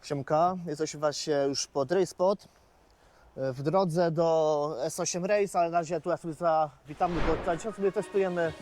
Siemka, jesteśmy właśnie już pod RaceSpot. W drodze do S8 Race, ale na razie tu ja sobie witamy, bo tutaj dzisiaj sobie testujemy.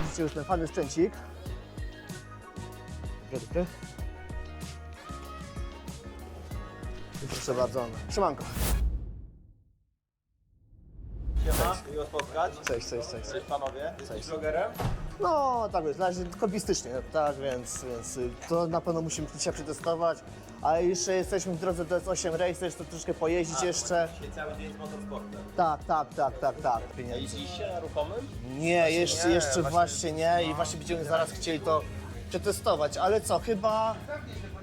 Widzicie już ten fajny sprzęcik. Dobry. I proszę bardzo, siemanko. Siema, miło spotkać. Cześć. Cześć panowie, jesteś vlogerem? No tak jest, na razie hobbystycznie, tak, więc to na pewno musimy dzisiaj przetestować. Ale jeszcze jesteśmy w drodze do S8 Race, też to troszkę pojeździć jeszcze. Dzisiaj cały dzień z motorsportem. Tak. A jeździliście na ruchomym? Nie, jeszcze właśnie- właśnie nie i właśnie będziemy zaraz chcieli to przetestować, ale co, chyba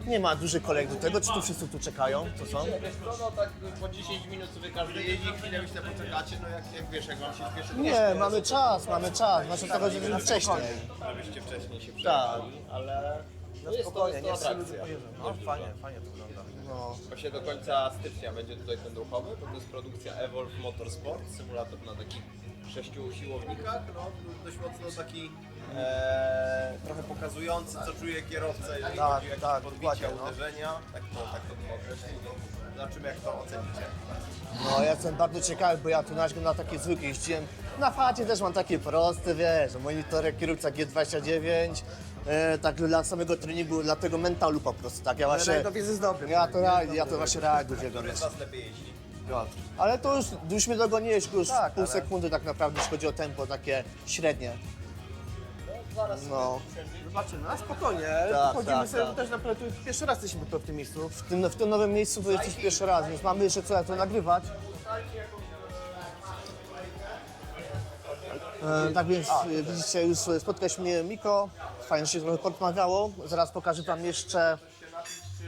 nie ma dużych kolejek do tego, czy tu wszyscy tu czekają, co są? Wiesz co, no tak po 10 minut sobie każdy jeździ, chwilę myślę poczekacie, no jak wiesz, jak wam się spieszy, to Nie, mamy czas, znaczy to chodzi wcześniej. żebyście wcześniej się Tak. przejechali, ale no jest to atrakcja. No fajnie to wygląda. No. Właśnie do końca stycznia będzie tutaj ten ruchomy, bo to jest produkcja Evolve Motorsport, symulator na takich 6 siłownikach, no dość mocno taki trochę pokazujący, co czuje kierowca, jeżeli Tak, chodzi o jakieś tak, podbicia, dokładnie, no. uderzenia, tak to bym określił. Zobaczymy, jak to ocenicie. No ja jestem bardzo ciekawy, bo ja tu na takie zwykłe jeździłem. Na facie też mam takie proste, wiesz, monitorek kierowca G29, tak dla samego treningu, dla tego mentalu po prostu, tak, ja właśnie... Rajdowiec jest dobry. Ja to właśnie rajd uwielbiam. Który z was lepiej jeździ? Ale to już mnie dogoniłeś, już Tak, pół ale- sekundy tak naprawdę, jeśli chodzi o tempo takie średnie. No. Zobaczymy, no spokojnie. Tak, Chodzimy tak, sobie tak. też naprawdę, tu pierwszy raz jesteśmy tu w tym miejscu. W tym nowym miejscu to jesteś pierwszy raz, więc mamy jeszcze co to nagrywać. Tak więc widzicie, już spotkaliśmy mnie Miko, fajnie się trochę porozmawiało, zaraz pokażę wam jeszcze...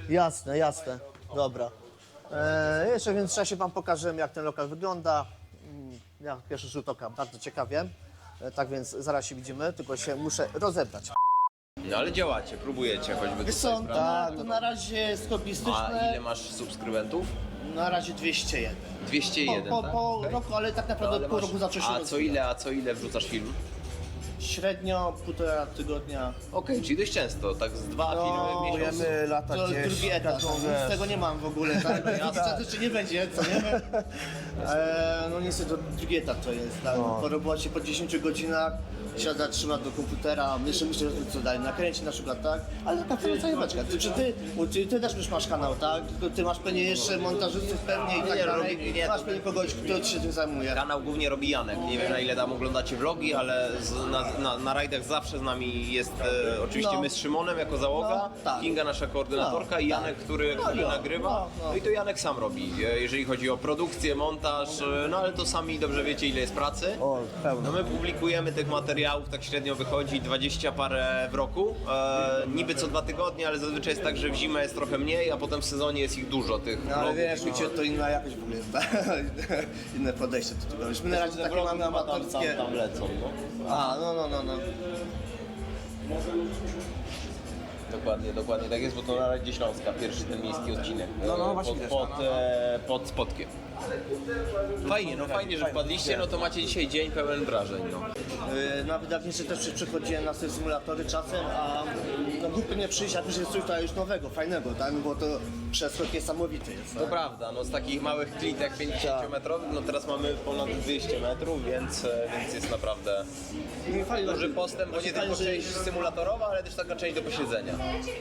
Jasne, dobra. Jeszcze więc w czasie wam pokażę, jak ten lokal wygląda. Ja pierwszy rzut oka, bardzo ciekawie. Tak więc zaraz się widzimy, tylko się muszę rozebrać. No ale działacie, próbujecie choćby Wiesz co, to na razie jest A hobbystyczne, ile masz subskrybentów? na razie 201. 201, tak? Po Okej. roku, ale tak No, naprawdę ale pół masz- roku zaczął się a co ile wrzucasz film? Średnio 1,5 tygodnia. Okej, czyli dość często, tak z 2 filmy w miesiącu. Próbujemy lata To gdzieś. drugi etap, nic z tego nie mam w ogóle, tak? Ja jeszcze nie będzie, co nie? No niestety to drugi etap to jest, tak? Po robocie po 10 godzinach siada, trzyma do komputera, myślę, że co dalej, nakręci na przykład, tak? Ale taka fajna zajebeczka. Ty też już masz kanał, tak? Tylko ty masz pewnie jeszcze montażystów pewnie i tak Nie, dalej. nie, Masz pewnie kogoś, kto ci się tym zajmuje. Kanał głównie robi Janek. Nie wiem na ile tam oglądacie vlogi, ale na rajdach zawsze z nami jest oczywiście No. my z Szymonem jako załoga, No, tak. Kinga nasza koordynatorka No, i Janek, który nagrywa. No i to Janek sam robi, jeżeli chodzi o produkcję, montaż, no ale to sami dobrze wiecie ile jest pracy. O, pełno. No my publikujemy tych materiałów, tak średnio wychodzi 20 parę w roku, niby co 2 tygodnie, ale zazwyczaj jest tak, że w zimę jest trochę mniej, a potem w sezonie jest ich dużo tych No ale vlogów. wiesz, wiecie, to inna jakość w ogóle jest, inne podejście do tego. My na razie Te takie vlogi mamy chyba amatorskie. tam lecą, no. A, no. Dokładnie tak jest, bo to na Radzie Śląska, pierwszy ten miejski odcinek. No, właśnie pod, też, pod, pod Spodkiem. Fajnie, że wpadliście, no to macie dzisiaj dzień pełen wrażeń, no. Na wydawnicze też przychodziłem na te symulatory czasem, a no głupio nie przyjść, jak już jest coś tutaj już nowego, fajnego, tak? Bo to przeskok niesamowity jest. To Tak? prawda, no z takich małych klitek 50-metrowych, no teraz mamy ponad 200 metrów, więc jest naprawdę I fajnie, duży postęp, bo nie fajnie, tylko że- część symulatorowa, ale też taka część do posiedzenia.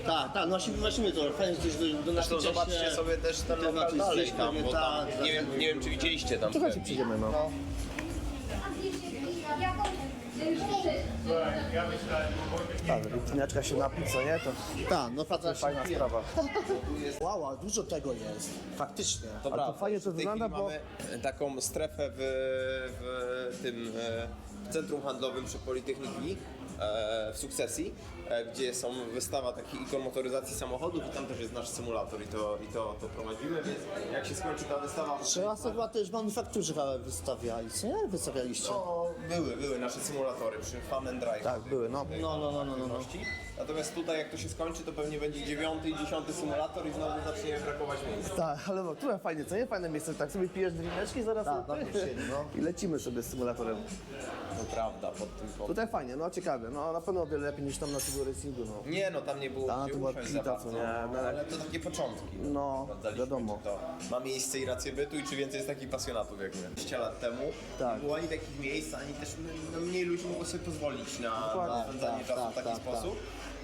Tak, no właśnie to fajnie, że coś do nas Zresztą zobaczcie sobie też ten lokal dalej tam, bo tam, nie wiem czy widzieliście tam. Czekajcie, wtedy. przyjdziemy, no. Tak, pineczka się napi, co nie? To... Tak, no fajna sprawa. Wow, a dużo tego jest, faktycznie. To Ale prawda. to fajnie to W tej wygląda, chwili bo... mamy taką strefę w tym centrum handlowym przy Politechniki w Sukcesji, gdzie są wystawa takich ikon motoryzacji samochodów i tam też jest nasz symulator i to prowadzimy, więc jak się skończy ta wystawa... Trzeba sobie chyba też manufakturzy wystawiali, co nie? Wystawialiście. No, były nasze symulatory przy Fun and Drive. Tak, były, no. No. Natomiast tutaj jak to się skończy, to pewnie będzie 9. i 10. symulator i znowu zacznie brakować miejsca. Tak, ale no, które fajnie, co nie? Fajne miejsce, tak sobie pijesz drineczki zaraz i lecimy sobie z symulatorem. To prawda, pod tym kątem. Tutaj fajnie, no ciekawe. kurde, no na pewno o wiele lepiej niż tam na Subaru Racingu, no. Nie no, tam nie było Tam gdzie to była usiąść kwita, za bardzo, co nie? No, ale to takie początki. No, Sprawdzaliśmy, wiadomo. czy to ma miejsce i rację bytu i czy więcej jest takich pasjonatów jak my. 20 lat temu Tak. nie było ani takich miejsc, ani też no, mniej ludzi mogło sobie pozwolić na Dokładnie. spędzanie czasu w taki tak. sposób.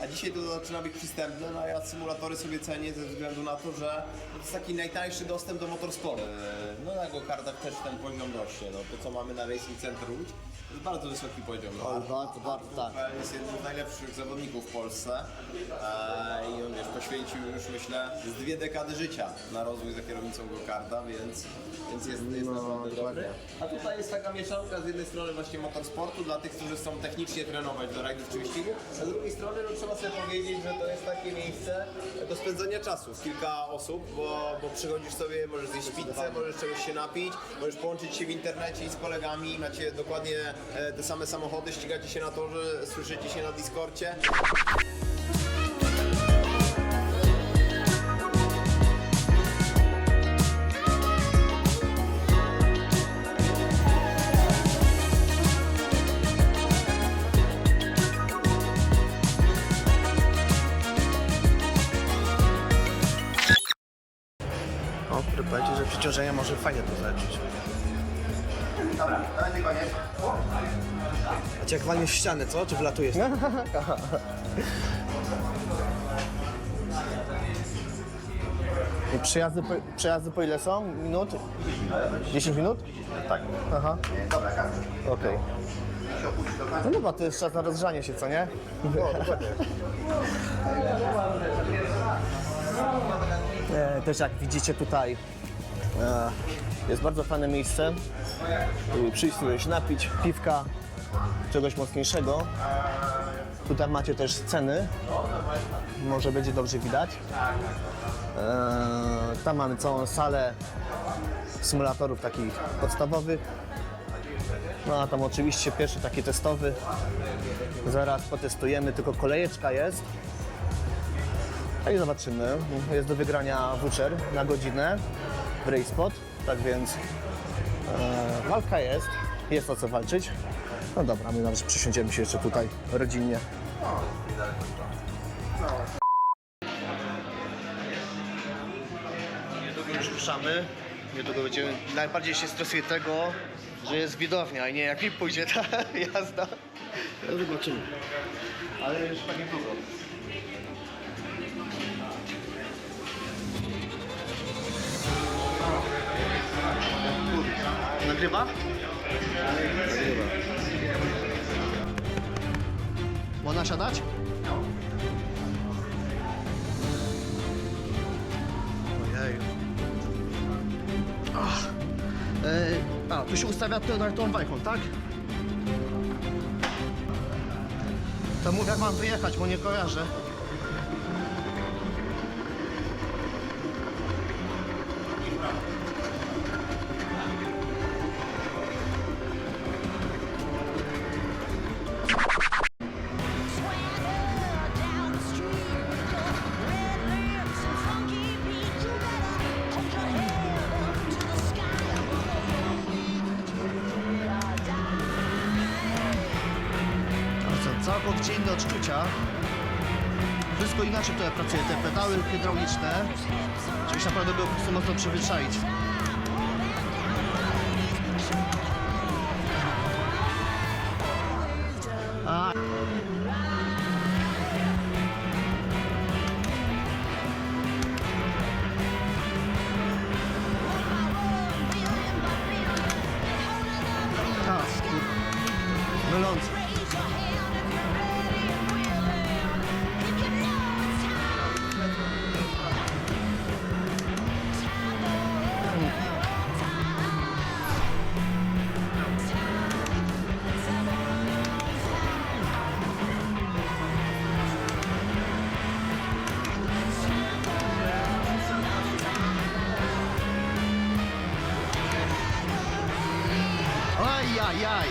A dzisiaj to zaczyna być przystępne, no a ja symulatory sobie cenię ze względu na to, że to jest taki najtańszy dostęp do motorsportu. No na go-kartach też ten poziom rośnie, no to co mamy na Racing Center Łódź, to jest bardzo wysoki poziom. No. Bardzo, tak. Rafael jest jednym z najlepszych zawodników w Polsce i on wiesz, poświęcił już myślę z 2 dekady życia na rozwój za kierownicą go-karta, więc jest naprawdę dobry. A tutaj jest taka mieszanka z jednej strony właśnie motorsportu dla tych, którzy chcą technicznie trenować do rajdów czy wyścigu, a z drugiej strony no, trzeba sobie powiedzieć, że to jest takie miejsce do spędzania czasu z kilka osób, bo przychodzisz sobie, możesz zjeść pizzę, możesz czegoś się napić, możesz połączyć się w internecie i z kolegami, macie dokładnie te same samochody, ścigacie się na torze, słyszycie się na Discordzie. O, który powiedział, że przeciążenia może fajnie to zaleczyć. Dobra, to będzie koniec. A cię jak walniesz w ścianę, co? Czy wlatujesz? I przejazdy po ile są? Minut? 10 minut? Tak. Aha, Dobra, okej. No chyba to jest czas na rozgrzanie się, co nie? Też jak widzicie tutaj jest bardzo fajne miejsce. Przyjść sobie się napić piwka, czegoś mocniejszego. Tutaj macie też ceny. Może będzie dobrze widać. Tam mamy całą salę symulatorów takich podstawowych. No a tam oczywiście pierwszy taki testowy. Zaraz potestujemy, tylko kolejeczka jest. No i zobaczymy. Jest do wygrania voucher na godzinę w RaceSpot. Tak więc walka jest o co walczyć. No dobra, my nawet przysiądziemy się jeszcze tutaj rodzinnie. Niedługo już ruszamy. Niedługo będziemy. Najbardziej się stresuję tego, że jest widownia i nie jak mi pójdzie ta jazda. No zobaczymy. Ale już tak niedługo. Nagrywa? Nagrywa. Można siadać? Ojej. Tu się ustawia tą bajką, tak? To mów jak mam wyjechać, bo nie kojarzę. Całkowicie inne odczucia. Wszystko inaczej tutaj pracuje. Te pedały hydrauliczne. Trzeba się naprawdę było po prostu mocno przyzwyczaić. A. Mylące. Ajajaj!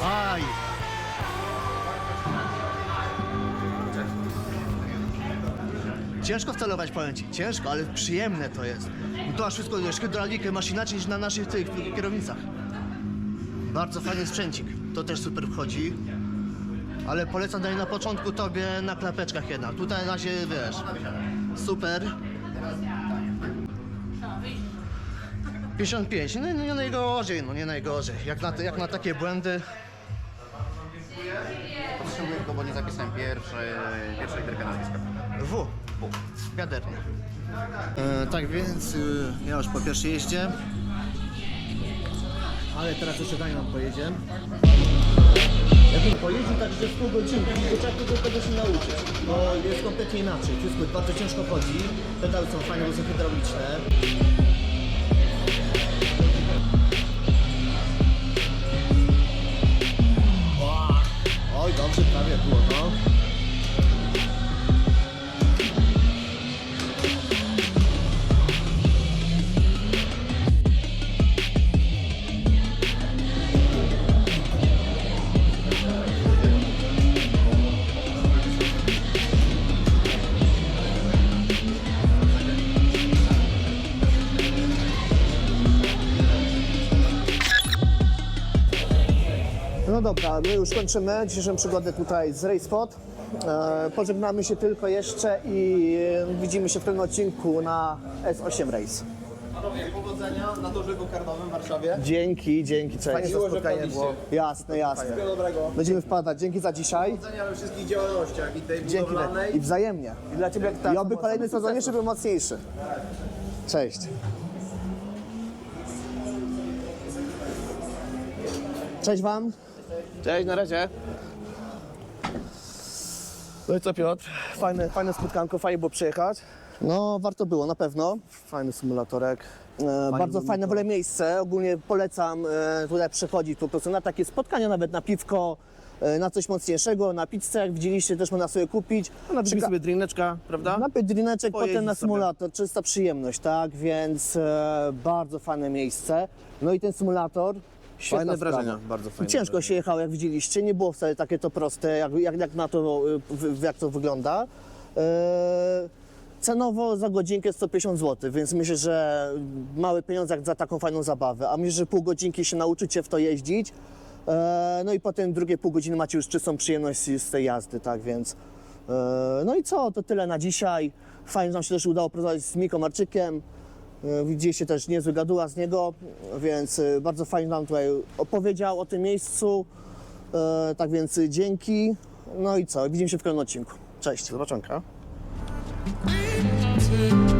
Aj! Ciężko wcelować, powiem ci. Ciężko, ale przyjemne to jest. No to aż wszystko, wiesz, hydraulikę masz inaczej niż na naszych tych kierownicach. Bardzo fajny sprzęcik. To też super wchodzi. Ale polecam daj na początku tobie na klapeczkach jednak. Tutaj na razie wiesz. Super. 55, no nie najgorzej, no nie najgorzej. Jak na takie błędy. Potrzebuję go, bo nie zapisałem pierwszej literkę nazwiska. W. Wiadernie. Tak więc ja już po pierwszej jeździe. Ale teraz jeszcze Daniel nam pojedzie. Jakbym pojeździł tak przez pół godziny, to trzeba tylko tego się nauczyć. Bo jest kompletnie inaczej. Wszystko bardzo ciężko chodzi. Pedały są fajne, bo są hydrauliczne. Oj, dobrze prawie było, no. No dobra, my już kończymy dzisiejszą przygodę tutaj z RaceSpot. Pożegnamy się tylko jeszcze i widzimy się w pewnym odcinku na S8 Race. Panowie, powodzenia na torze go-kartowym w Warszawie. Dzięki, cześć. Fajnie, że wpadliście. Jasne. Wszystkiego dobrego. Będziemy wpadać. Dzięki za dzisiaj. Powodzenia we wszystkich działalnościach i tej Dzięki budowlanej. i wzajemnie. I dla Ciebie i oby kolejny sezonie był mocniejszy. Cześć. Cześć Wam. Cześć, na razie. No i co Piotr? Fajne spotkanko, fajnie było przyjechać. No warto było, na pewno. Fajny symulatorek. Bardzo fajne w ogóle miejsce. Ogólnie polecam tutaj przychodzić po prostu na takie spotkania, nawet na piwko, na coś mocniejszego, na pizzę, jak widzieliście, też można sobie kupić. Napisz sobie drineczka, prawda? Napić drineczek, Pojeździć potem na sobie. symulator, czysta przyjemność, tak? Więc bardzo fajne miejsce. No i ten symulator, świetna Fajne sprawa. wrażenia, bardzo fajne. Ciężko się jechało, jak widzieliście, nie było wcale takie to proste, jak na to, jak to wygląda. Cenowo za godzinkę 150 zł, więc myślę, że małe pieniądze jak za taką fajną zabawę. A myślę, że pół godzinki się nauczycie w to jeździć. No i potem drugie pół godziny macie już czystą przyjemność z tej jazdy, tak więc. No i co, to tyle na dzisiaj. Fajnie, że nam się też udało porozmawiać z Miką Marczykiem. Widzieliście też niezły gaduła z niego, więc bardzo fajnie nam tutaj opowiedział o tym miejscu. Tak więc dzięki. No i co, widzimy się w kolejnym odcinku. Cześć. Zobaczonka. to